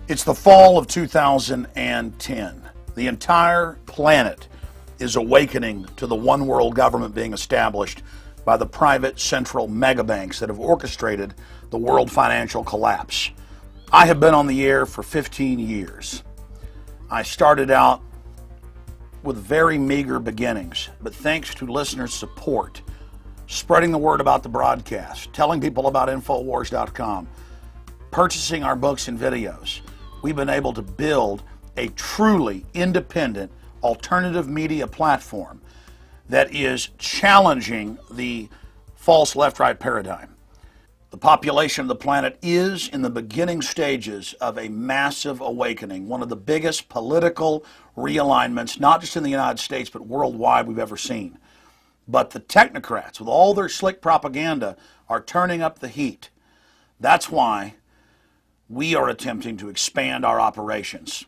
It's the fall of 2010. The entire planet is awakening to the one world government being established by the private central megabanks that have orchestrated the world financial collapse. I have been on the air for 15 years. I started out with very meager beginnings, but thanks to listeners' support, spreading the word about the broadcast, telling people about Infowars.com, purchasing our books and videos, we've been able to build a truly independent alternative media platform that is challenging the false left-right paradigm. The population of the planet is in the beginning stages of a massive awakening, one of the biggest political realignments, not just in the United States, but worldwide we've ever seen. But the technocrats, with all their slick propaganda, are turning up the heat. That's why we are attempting to expand our operations.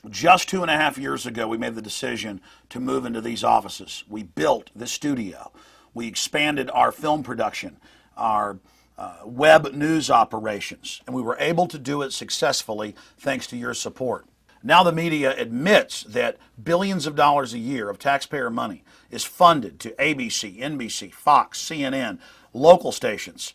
Just 2.5 years ago, we made the decision to move into these offices. We built this studio. We expanded our film production, our web news operations, and we were able to do it successfully thanks to your support. Now the media admits that billions of dollars a year of taxpayer money is funded to ABC, NBC, Fox, CNN, local stations.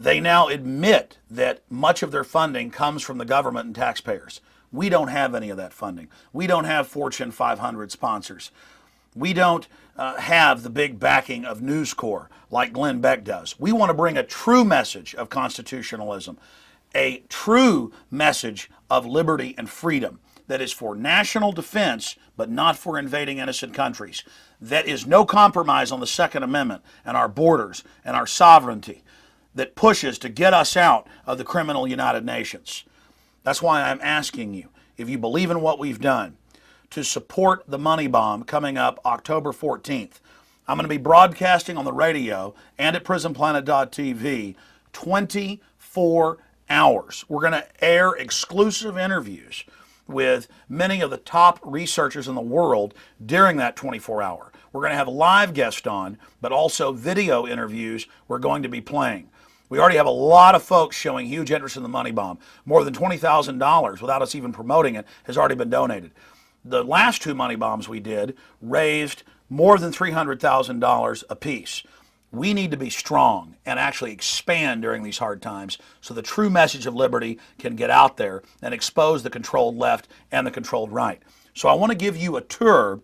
They now admit that much of their funding comes from the government and taxpayers. We don't have any of that funding. We don't have Fortune 500 sponsors. We don't have the big backing of News Corps like Glenn Beck does. We want to bring a true message of constitutionalism, a true message of liberty and freedom that is for national defense but not for invading innocent countries, that is no compromise on the Second Amendment and our borders and our sovereignty, that pushes to get us out of the criminal United Nations. That's why I'm asking you, if you believe in what we've done, to support the Money Bomb coming up October 14th. I'm going to be broadcasting on the radio and at prisonplanet.tv 24 hours. We're going to air exclusive interviews with many of the top researchers in the world during that 24 hour. We're going to have live guests on, but also video interviews we're going to be playing. We already have a lot of folks showing huge interest in the Money Bomb. More than $20,000 without us even promoting it has already been donated. The last two Money Bombs we did raised more than $300,000 apiece. We need to be strong and actually expand during these hard times so the true message of liberty can get out there and expose the controlled left and the controlled right. So I want to give you a tour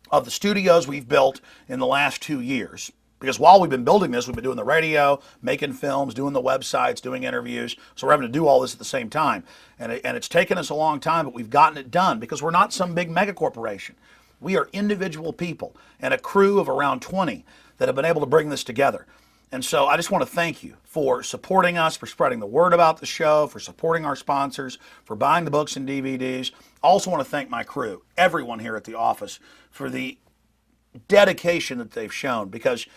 of the studios we've built in the last 2 years. Because while we've been building this, we've been doing the radio, making films, doing the websites, doing interviews. So we're having to do all this at the same time. And it's taken us a long time, but we've gotten it done because we're not some big mega corporation. We are individual people and a crew of around 20 that have been able to bring this together. And so I just want to thank you for supporting us, for spreading the word about the show, for supporting our sponsors, for buying the books and DVDs. I also want to thank my crew, everyone here at the office, for the dedication that they've shown, because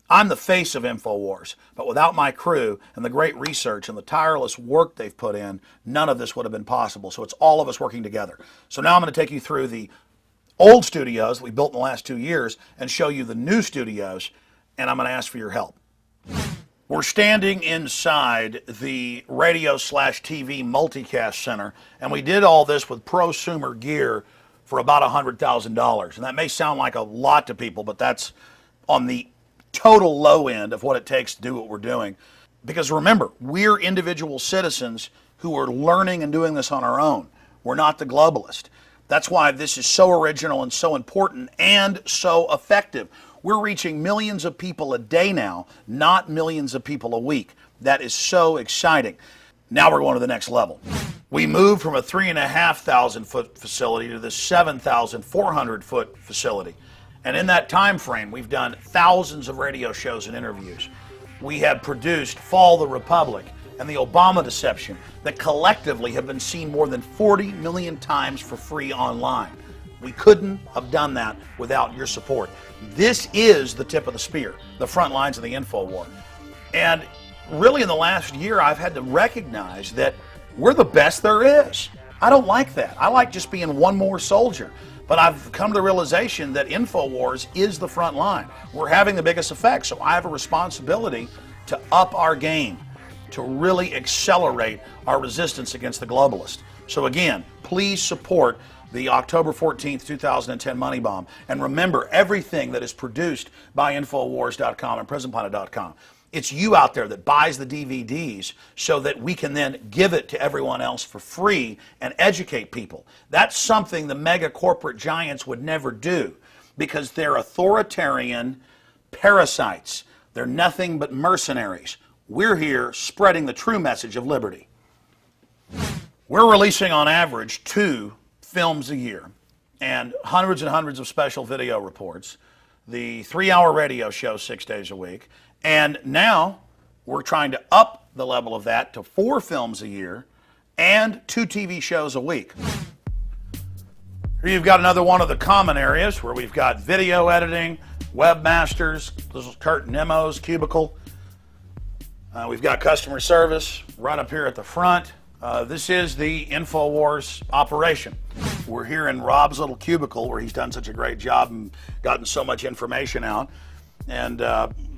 I'm the face of InfoWars, but without my crew and the great research and the tireless work they've put in, none of this would have been possible. So it's all of us working together. So now I'm going to take you through the old studios that we built in the last 2 years and show you the new studios, and I'm going to ask for your help. We're standing inside the radio/TV multicast center, and we did all this with prosumer gear for about $100,000. And that may sound like a lot to people, but that's on the total low end of what it takes to do what we're doing. Because remember, we're individual citizens who are learning and doing this on our own. We're not the globalist. That's why this is so original and so important and so effective. We're reaching millions of people a day now, not millions of people a week. That is so exciting. Now we're going to the next level. We moved from a 3,500 foot facility to this 7,400 foot facility. And in that time frame, we've done thousands of radio shows and interviews. We have produced Fall the Republic and the Obama Deception that collectively have been seen more than 40 million times for free online. We couldn't have done that without your support. This is the tip of the spear, the front lines of the InfoWar. And really in the last year, I've had to recognize that we're the best there is. I don't like that. I like just being one more soldier. But I've come to the realization that InfoWars is the front line. We're having the biggest effect, so I have a responsibility to up our game. to really accelerate our resistance against the globalists. So again, please support the October 14th, 2010 Money Bomb. And remember, everything that is produced by Infowars.com and PrisonPlanet.com, it's you out there that buys the DVDs so that we can then give it to everyone else for free and educate people. That's something the mega corporate giants would never do because they're authoritarian parasites. They're nothing but mercenaries. We're here spreading the true message of liberty. We're releasing on average 2 films a year and hundreds of special video reports, the 3-hour radio show 6 days a week, and now we're trying to up the level of that to 4 films a year and 2 TV shows a week. Here you've got another one of the common areas where we've got video editing, webmasters, this is Kurt Nemo's cubicle. We've got customer service right up here at the front. This is the InfoWars operation. We're here in Rob's little cubicle where he's done such a great job and gotten so much information out. And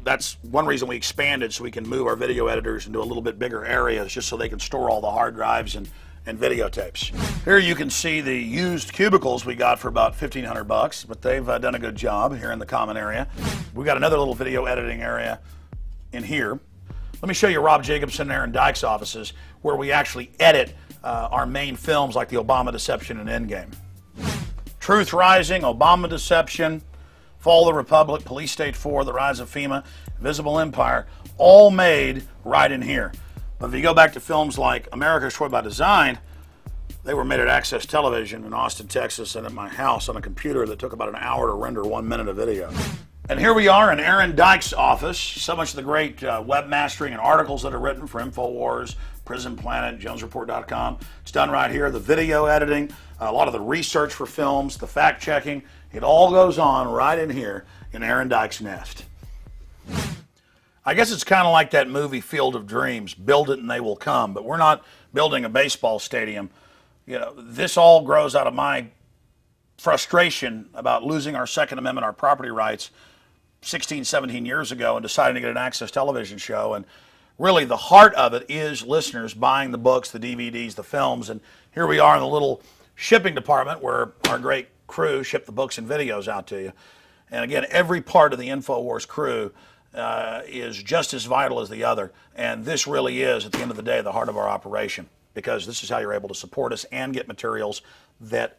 that's one reason we expanded, so we can move our video editors into a little bit bigger areas just so they can store all the hard drives and videotapes. Here you can see the used cubicles we got for about $1,500, but they've done a good job here in the common area. We've got another little video editing area in here. Let me show you Rob Jacobson and Aaron Dyke's offices where we actually edit our main films like the Obama Deception and Endgame. Truth Rising, Obama Deception, Fall of the Republic, Police State 4, The Rise of FEMA, Invisible Empire, all made right in here. But if you go back to films like America Destroyed by Design, they were made at Access Television in Austin, Texas, and at my house on a computer that took about an hour to render 1 minute of video. And here we are in Aaron Dyke's office. So much of the great webmastering and articles that are written for Infowars, Prison Planet, JonesReport.com. It's done right here. The video editing, a lot of the research for films, the fact checking. It all goes on right in here in Aaron Dyke's nest. I guess it's kind of like that movie Field of Dreams, build it and they will come. But we're not building a baseball stadium. You know, this all grows out of my frustration about losing our Second Amendment, our property rights, 16, 17 years ago and deciding to get an Access Television show. And really the heart of it is listeners buying the books, the DVDs, the films. And here we are in the little shipping department where our great crew ship the books and videos out to you. And again, every part of the InfoWars crew is just as vital as the other. And this really is, at the end of the day, the heart of our operation, because this is how you're able to support us and get materials that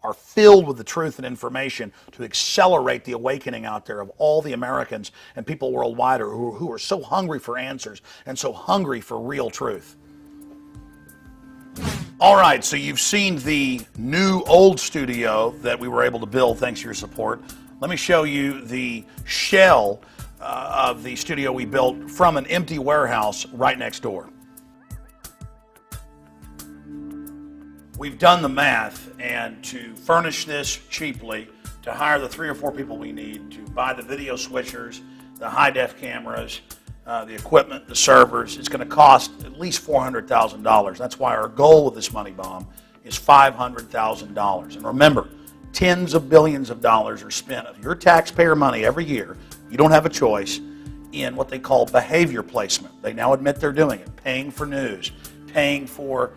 are filled with the truth and information to accelerate the awakening out there of all the Americans and people worldwide who are so hungry for answers and so hungry for real truth. All right, so you've seen the new old studio that we were able to build thanks to your support. Let me show you the shell of the studio we built from an empty warehouse right next door. We've done the math, and to furnish this cheaply, to hire the 3 or 4 people we need, to buy the video switchers, the high-def cameras, the equipment, the servers, it's going to cost at least $400,000. That's why our goal with this money bomb is $500,000. And remember, tens of billions of dollars are spent of your taxpayer money every year. You don't have a choice in what they call behavior placement. They now admit they're doing it, paying for news, paying for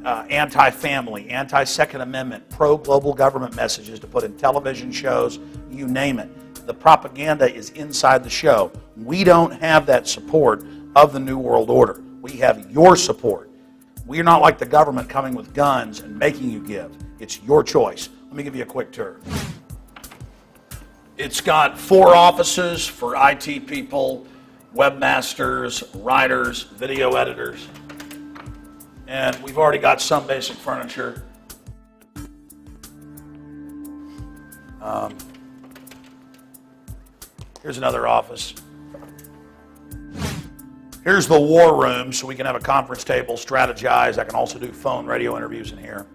anti-family, anti-Second Amendment, pro-global government messages to put in television shows, you name it. The propaganda is inside the show. We don't have that support of the New World Order. We have your support. We're not like the government coming with guns and making you give. It's your choice. Let me give you a quick tour. It's got 4 offices for IT people, webmasters, writers, video editors. And we've already got some basic furniture. Here's another office. Here's the war room, so we can have a conference table, strategize. I can also do phone, radio interviews in here.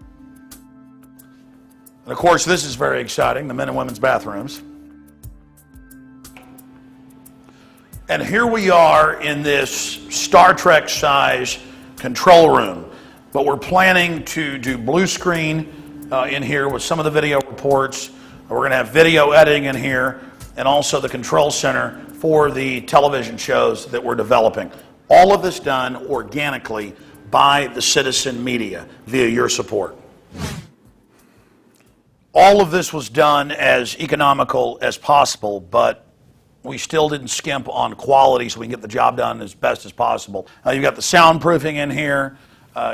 And of course, this is very exciting, the men and women's bathrooms. And here we are in this Star Trek size control room, but we're planning to do blue screen in here with some of the video reports. We're going to have video editing in here and also the control center for the television shows that we're developing. All of this done organically by the citizen media via your support. All of this was done as economical as possible, but we still didn't skimp on quality so we can get the job done as best as possible. You've got the soundproofing in here.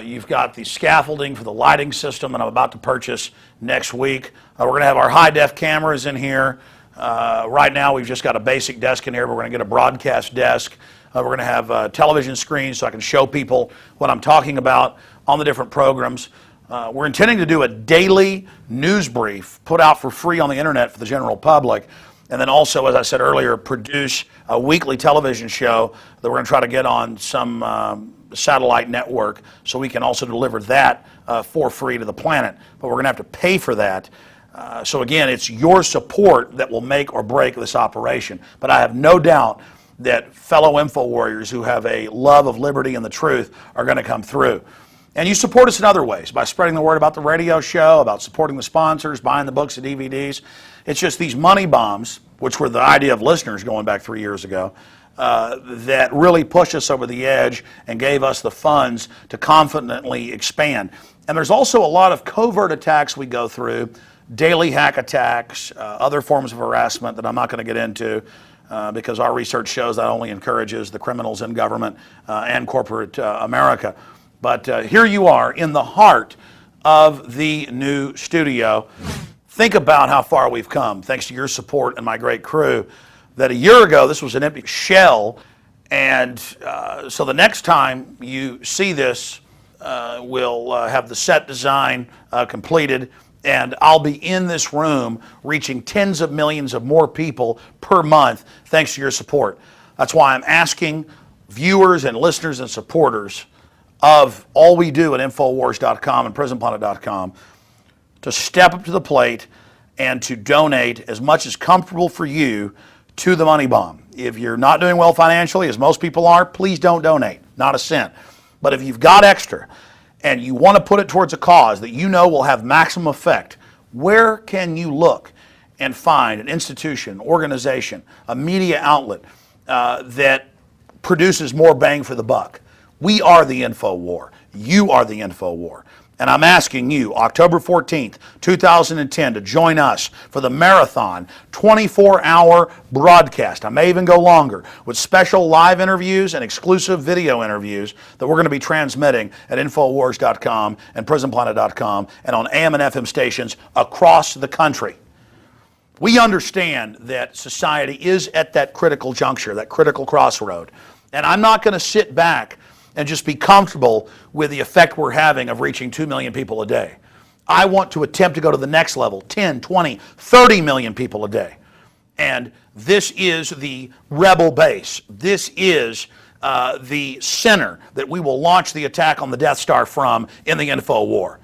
You've got the scaffolding for the lighting system that I'm about to purchase next week. We're going to have our high-def cameras in here. Right now we've just got a basic desk in here, but we're going to get a broadcast desk. We're going to have television screens so I can show people what I'm talking about on the different programs. We're intending to do a daily news brief put out for free on the internet for the general public, and then also, as I said earlier, produce a weekly television show that we're going to try to get on some satellite network so we can also deliver that for free to the planet, but we're going to have to pay for that. So again, it's your support that will make or break this operation, but I have no doubt that fellow info warriors who have a love of liberty and the truth are going to come through. And you support us in other ways, by spreading the word about the radio show, about supporting the sponsors, buying the books and DVDs. It's just these money bombs, which were the idea of listeners going back 3 years ago, that really pushed us over the edge and gave us the funds to confidently expand. And there's also a lot of covert attacks we go through, daily hack attacks, other forms of harassment that I'm not going to get into because our research shows that only encourages the criminals in government and corporate America. But here you are in the heart of the new studio. Think about how far we've come, thanks to your support and my great crew, that a year ago this was an empty shell. And so the next time you see this, we'll have the set design completed, and I'll be in this room reaching tens of millions of more people per month thanks to your support. That's why I'm asking viewers and listeners and supporters of all we do at Infowars.com and PrisonPlanet.com to step up to the plate and to donate as much as comfortable for you to the money bomb. If you're not doing well financially, as most people are, please don't donate, not a cent. But if you've got extra and you want to put it towards a cause that you know will have maximum effect, where can you look and find an institution, organization, a media outlet that produces more bang for the buck? We are the InfoWar. You are the InfoWar. And I'm asking you, October 14th, 2010, to join us for the marathon 24-hour broadcast. I may even go longer, with special live interviews and exclusive video interviews that we're going to be transmitting at Infowars.com and PrisonPlanet.com and on AM and FM stations across the country. We understand that society is at that critical juncture, that critical crossroad. And I'm not going to sit back and just be comfortable with the effect we're having of reaching 2 million people a day. I want to attempt to go to the next level, 10, 20, 30 million people a day. And this is the rebel base. This is the center that we will launch the attack on the Death Star from in the Info War.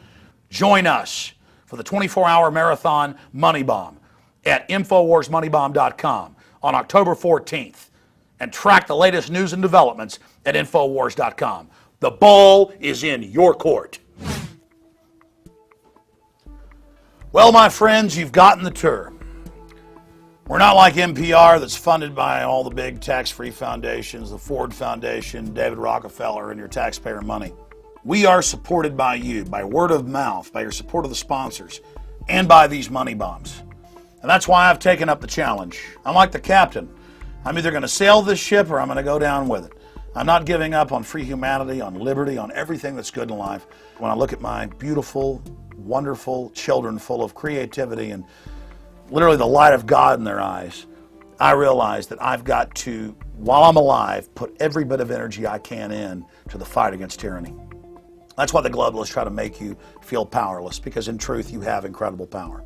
Join us for the 24-hour marathon money bomb at InfoWarsMoneyBomb.com on October 14th. And track the latest news and developments at Infowars.com. The ball is in your court. Well, my friends, you've gotten the tour. We're not like NPR that's funded by all the big tax-free foundations, the Ford Foundation, David Rockefeller, and your taxpayer money. We are supported by you, by word of mouth, by your support of the sponsors, and by these money bombs. And that's why I've taken up the challenge. I'm like the captain. I'm either going to sail this ship or I'm going to go down with it. I'm not giving up on free humanity, on liberty, on everything that's good in life. When I look at my beautiful, wonderful children full of creativity and literally the light of God in their eyes, I realize that I've got to, while I'm alive, put every bit of energy I can in to the fight against tyranny. That's why the globalists try to make you feel powerless, because in truth you have incredible power.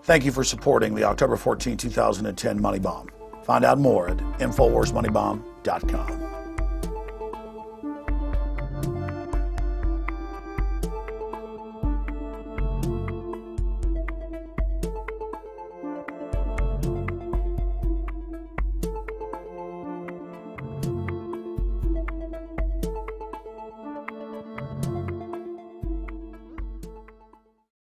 Thank you for supporting the October 14, 2010 Money Bomb. Find out more at InfoWarsMoneyBomb.com.